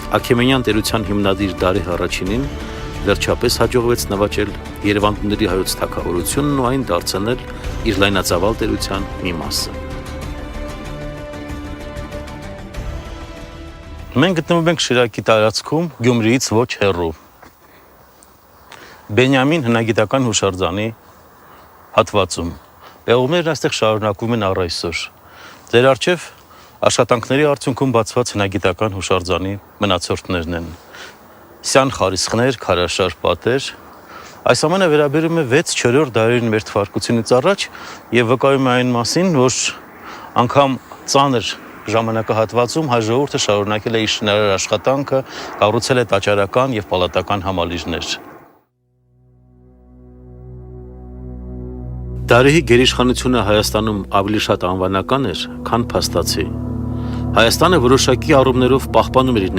Աքեմենյան տերության հիմնադիր Դարեհ առաջինին վերջապես հաջողվեց նվաճել Երևանների հայոց թագավորությունն ու այն դարձնել իր լայնածավալ տերության մի մասը։ Մենք գտնվում ենք Շիրակի տարածքում Գյումրիից ոչ հեռու։ Բենյամին հնագիտական հուշարձանի հատվածում։ Պեղումներն այստեղ շարունակվում են առ այսօր։ Ձեր առջև աշխատանքների արդյունքում բացված հնագիտական հուշարձանի մնացորդներն են։ Սյան խարիսխներ, քարաշար պատեր։ Այս ամենը վերաբերում է 6-4 դարերին մեր թվարկությունից առաջ եւ վկայում է այն մասին, որ անգամ ծանր ժամանակահատվածում հայ ժողովուրդը շարունակել է իր շինարար աշխատանքը, կառուցել է տաճարական եւ պալատական համալիրներ։ Դարեհի գերիշխանությունը Հայաստանում ավելի շատ անվանական էր, քան փաստացի։ Հայաստանը որոշակի առումներով պահպանում էր իր